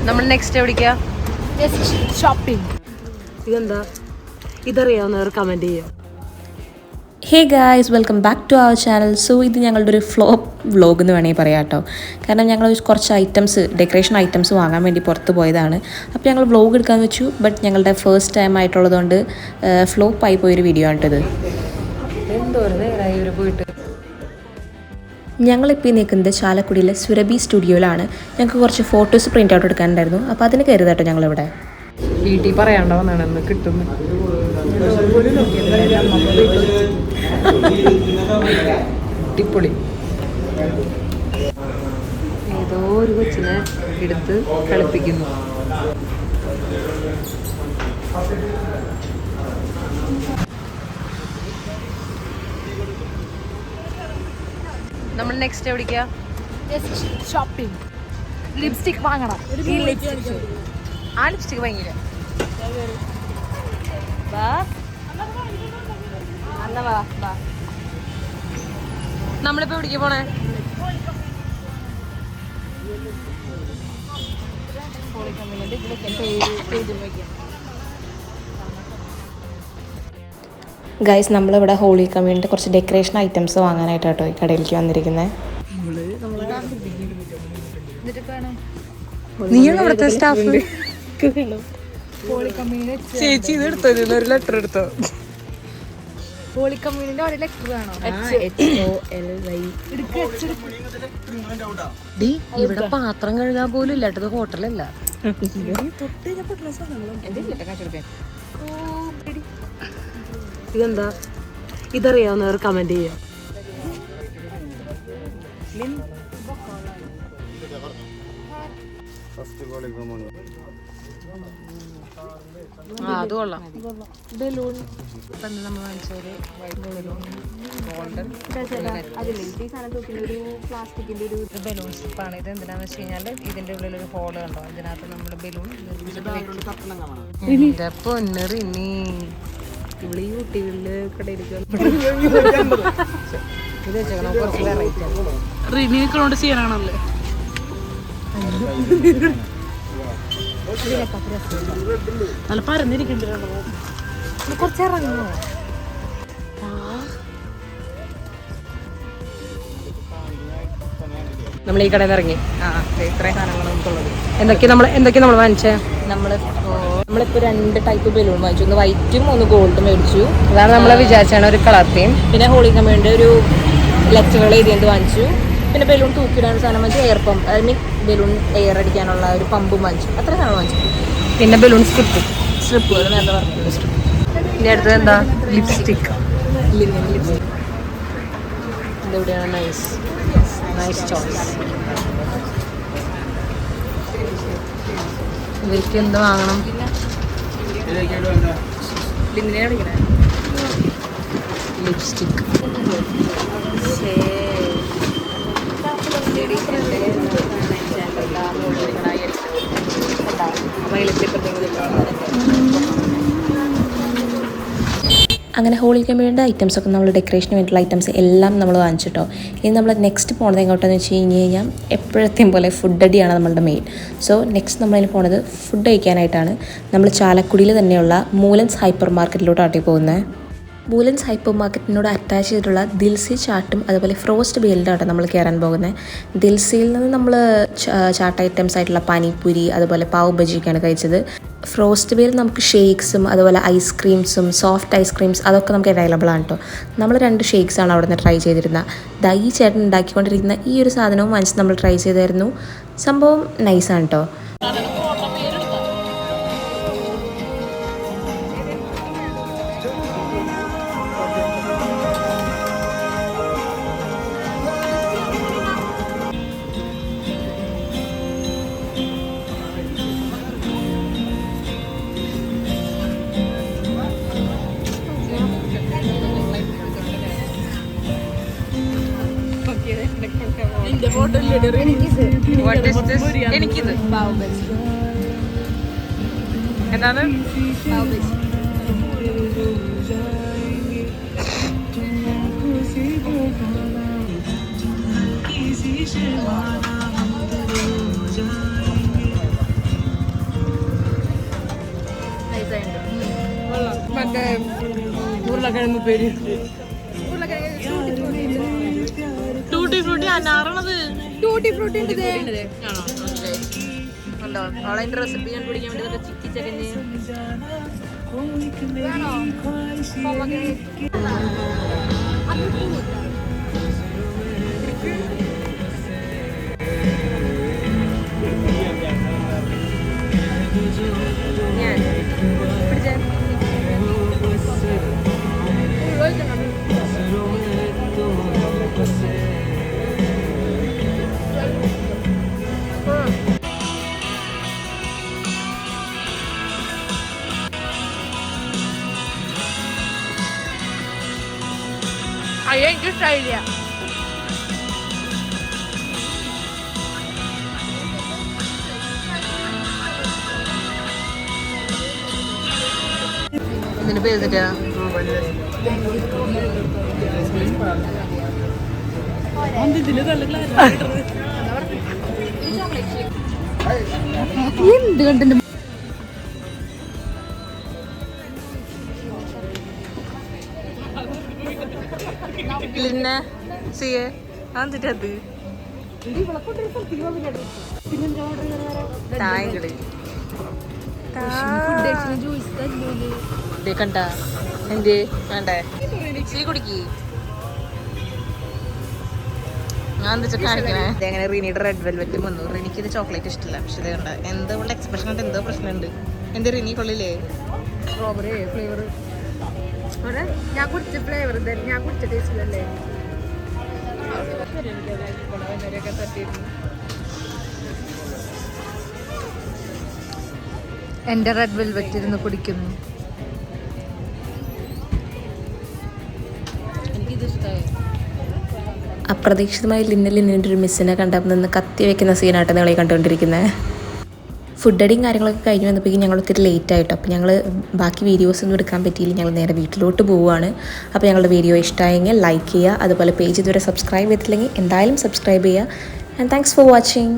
നമ്മൾ നെക്സ്റ്റ് എവിടേക്കാ? ഷോപ്പിംഗ്. ഇതെന്താ? ഇതറിയാവുന്നവർ കമൻറ്റ് ചെയ്യുക. Hey guys, welcome back to our channel. So ഇത് ഞങ്ങളുടെ ഒരു ഫ്ലോപ്പ് വ്ലോഗ് എന്ന് വേണമെങ്കിൽ പറയാം കേട്ടോ. കാരണം ഞങ്ങൾ കുറച്ച് ഐറ്റംസ്, ഡെക്കറേഷൻ ഐറ്റംസ് വാങ്ങാൻ വേണ്ടി പുറത്ത് പോയതാണ്. അപ്പോൾ ഞങ്ങൾ വ്ലോഗ് എടുക്കാമെന്ന് വെച്ചു. ബട്ട് ഞങ്ങളുടെ ഫസ്റ്റ് ടൈം ആയിട്ടുള്ളതുകൊണ്ട് ഫ്ലോപ്പായി പോയൊരു വീഡിയോ ആണിട്ടത്. ഞങ്ങളിപ്പോൾ നിൽക്കുന്നത് ചാലക്കുടിയിലെ സുരഭി സ്റ്റുഡിയോയിലാണ്. ഞങ്ങൾക്ക് കുറച്ച് ഫോട്ടോസ് പ്രിൻ്റ് ഔട്ട് എടുക്കാനുണ്ടായിരുന്നു. അപ്പോൾ അതിന് കയറിയത് കേട്ടോ ഞങ്ങളിവിടെ. വീട്ടിൽ പറയാണ്ടാവുന്നതാണ് കിട്ടുന്നു. അടിപൊളി. ഏതോ ഒരു കൊച്ചിനെ എടുത്ത് കളിപ്പിക്കുന്നു. നമ്മൾ നെക്സ്റ്റ് എവിടേക്കാ? ഷോപ്പിംഗ്. ലിപ്സ്റ്റിക് വാങ്ങണം. ആ ലിപ്സ്റ്റിക് ഭയങ്കര നമ്മളിപ്പോ എവിടേക്ക് പോണേ? ഗൈസ്, നമ്മളിവിടെ ഹോളി കമ്മ്യൂണിറ്റി കുറച്ച് ഡെക്കറേഷൻ ഐറ്റംസ് വാങ്ങാനായിട്ട് കേട്ടോ ഈ കടയിലേക്ക് വന്നിരിക്കുന്നത്. നീയാണ് ഇവിടുത്തെ സ്റ്റാഫ്. ചേച്ചി ഇത് എടുത്തോ, ഒരു ലെറ്റർ എടുത്തോ. ഇവിടെ പാത്രം കഴുകാൻ പോലും ഇല്ലാട്ടത് ഹോട്ടലല്ല. ഇതെന്താ? ഇതറിയാവുന്നവർ കമന്റ് ചെയ്യാം. അത് കൊള്ളാം. ബലൂൺ നമ്മൾ വാങ്ങിച്ചൊരു ഗോൾഡൻ ബലൂൺ സ്ട്രിപ്പാണ്. ഇത് എന്തിനാന്ന് വെച്ച് കഴിഞ്ഞാൽ ഇതിന്റെ ഉള്ളിലൊരു ഹോള് കണ്ടോ, ഇതിനകത്ത് നമ്മൾ ബലൂൺ പൊന്നറി നീ ഇവിടെ ഈ കുട്ടികളില് കടയിരിക്കും. ഇത് വെച്ചേക്കണം കുറച്ച് വെറൈറ്റി റിനീക്കളോട് ചെയ്യാനാണല്ലേ. നല്ല പരന്നിരിക്കണ്ടോ, കുറച്ച് ഇറങ്ങുമോ? നമ്മൾ ഈ കടയിൽ നിന്ന് ഇറങ്ങി. ഇത്രയും സാധനങ്ങൾ നമുക്കുള്ളത്. എന്തൊക്കെ നമ്മൾ വാങ്ങിച്ചേ? നമ്മളിപ്പോൾ 2 ടൈപ്പ് ബലൂൺ വാങ്ങിച്ചു. ഒന്ന് വൈറ്റും ഒന്ന് ഗോൾഡും മേടിച്ചു. അതാണ് നമ്മൾ വിചാരിച്ചാണ് ഒരു കളർ തീം. പിന്നെ ഹോളി കമ്മ്യൂണിൻ്റെ ഒരു ലെറ്ററുകൾ എഴുതിയത് വാങ്ങിച്ചു. പിന്നെ ബലൂൺ തൂക്കിയിടാൻ സാധനം വാങ്ങിച്ചു. Air pump, I mean balloon air അടിക്കാനുള്ള ഒരു പമ്പും വാങ്ങിച്ചു. അത്ര സാധനം വാങ്ങിച്ചു. പിന്നെ ബലൂൺ സ്ട്രിപ്പുകൾ നേരത്തെ പറഞ്ഞു സ്ട്രിപ്പ്. ഇനി അടുത്തത് എന്താ? ലിപ്സ്റ്റിക്. ഇതെവിടെയാണ്? Nice choice. ഇവർക്ക് എന്ത് വാങ്ങണം? ലിപ്സ്റ്റിക്. അങ്ങനെ ഹോളി കമ്മ്യൂണിൻ്റെ ഐറ്റംസൊക്കെ നമ്മൾ ഡെക്കറേഷന് വേണ്ടിയിട്ടുള്ള ഐറ്റംസ് എല്ലാം നമ്മൾ വാങ്ങിച്ചിട്ടോ. ഇനി നമ്മൾ നെക്സ്റ്റ് പോണത് എങ്ങോട്ടെന്ന് വെച്ച് കഴിഞ്ഞാൽ എപ്പോഴത്തെയും പോലെ ഫുഡ് അടിയാണ് നമ്മളുടെ മെയിൻ. സോ നെക്സ്റ്റ് നമ്മളതിന് പോണത് ഫുഡ് കഴിക്കാനായിട്ടാണ്. നമ്മൾ ചാലക്കുടിയിൽ തന്നെയുള്ള മൂലൻസ് ഹൈപ്പർ മാർക്കറ്റിലോട്ടാണ് പോകുന്നത്. മൂലൻസ് ഹൈപ്പർ മാർക്കറ്റിനോട് അറ്റാച്ച് ചെയ്തിട്ടുള്ള ദിൽസി ചാട്ടും അതുപോലെ ഫ്രോസ്റ്റ് ബേലിലാണ് നമ്മൾ കയറാൻ പോകുന്നത്. ദിൽസിയിൽ നിന്ന് നമ്മൾ ചാട്ട് ഐറ്റംസ് ആയിട്ടുള്ള പാനിപ്പൂരി അതുപോലെ പാവ് ബജിയൊക്കെയാണ് കഴിച്ചത്. ഫ്രോസ്റ്റ് ബേയിൽ നമുക്ക് ഷേക്സും അതുപോലെ ഐസ്ക്രീംസും സോഫ്റ്റ് ഐസ്ക്രീംസ് അതൊക്കെ നമുക്ക് അവൈലബിൾ ആണ് കേട്ടോ. നമ്മൾ 2 ഷേക്സാണ് അവിടെ നിന്ന് ട്രൈ ചെയ്തിരുന്നത്. ഈ ചേട്ടൻ ഉണ്ടാക്കിക്കൊണ്ടിരിക്കുന്ന ഈ ഒരു സാധനവും വാങ്ങിച്ച് നമ്മൾ ട്രൈ ചെയ്തായിരുന്നു. സംഭവം നൈസാണ് കേട്ടോ. എനിക്കിത് എന്താണ്? ടൂട്ടി ഫ്രൂട്ടി അനാറാണത്. ടൂട്ടി ഫ്രൂട്ടി ഉണ്ടോ? അവളതിന്റെ റെസിപ്പി കണ്ടുപിടിക്കാൻ വേണ്ടി ഇതൊക്കെ ചിക്കി ചകഞ്ഞ് ഞാൻ പിടിച്ചേ. അയ്യോ എനിക്ക് ഇഷ്ടമായില്ല. ഇതിന് പേരിട്ടാ എന്ത് കണ്ടു ലിന്നെ സിയെ എന്നിട്ടത് തായകള് കണ്ട എന്ത് വേണ്ടേ സീ കുടിക്ക്. ഞാൻ എന്താ വെച്ചാൽ കാണിക്കണേ. ഇതെങ്ങനെ റിനിയുടെ റെഡ് വെൽവെറ്റ് വന്നു. റിനിക്ക് ഇത് ചോക്ലേറ്റ് ഇഷ്ടമില്ല. പക്ഷെ ഇത് കണ്ട എന്തോ ഉള്ള എക്സ്പ്രഷൻ കണ്ട് എന്തോ പ്രശ്നമുണ്ട്. എന്റെ റിനി കൊള്ളില്ലേ? സ്ട്രോബെറി ഫ്ലേവർ ഞാൻ കുടിച്ച ഫ്ലേവർ ഞാൻ കുടിച്ച ടേസ്റ്റിലല്ലേ. എന്റെ റെഡ് വെൽവെറ്റ് ഇരുന്ന് കുടിക്കുന്നു. അപ്രതീക്ഷിതമായി ലിന്നിൻ്റെ ഒരു മിസ്സിനെ കണ്ടപ്പോൾ നിന്ന് കത്തി വെക്കുന്ന സീനായിട്ട് നിങ്ങളെ കണ്ടുകൊണ്ടിരിക്കുന്നത്. ഫുഡ് അടിയും കാര്യങ്ങളൊക്കെ കഴിഞ്ഞ് വന്നപ്പോഴേക്കും ഞങ്ങൾ ഒത്തിരി ലേറ്റ് ആയിട്ടോ. അപ്പോൾ ഞങ്ങൾ ബാക്കി വീഡിയോസ് ഒന്നും എടുക്കാൻ പറ്റിയില്ല. ഞങ്ങൾ നേരെ വീട്ടിലോട്ട് പോവുകയാണ്. അപ്പോൾ ഞങ്ങളുടെ വീഡിയോ ഇഷ്ടമായെങ്കിൽ ലൈക്ക് ചെയ്യുക. അതുപോലെ പേജ് ഇതുവരെ സബ്സ്ക്രൈബ് ചെയ്തിട്ടില്ലെങ്കിൽ എന്തായാലും സബ്സ്ക്രൈബ് ചെയ്യുക. And thanks for watching.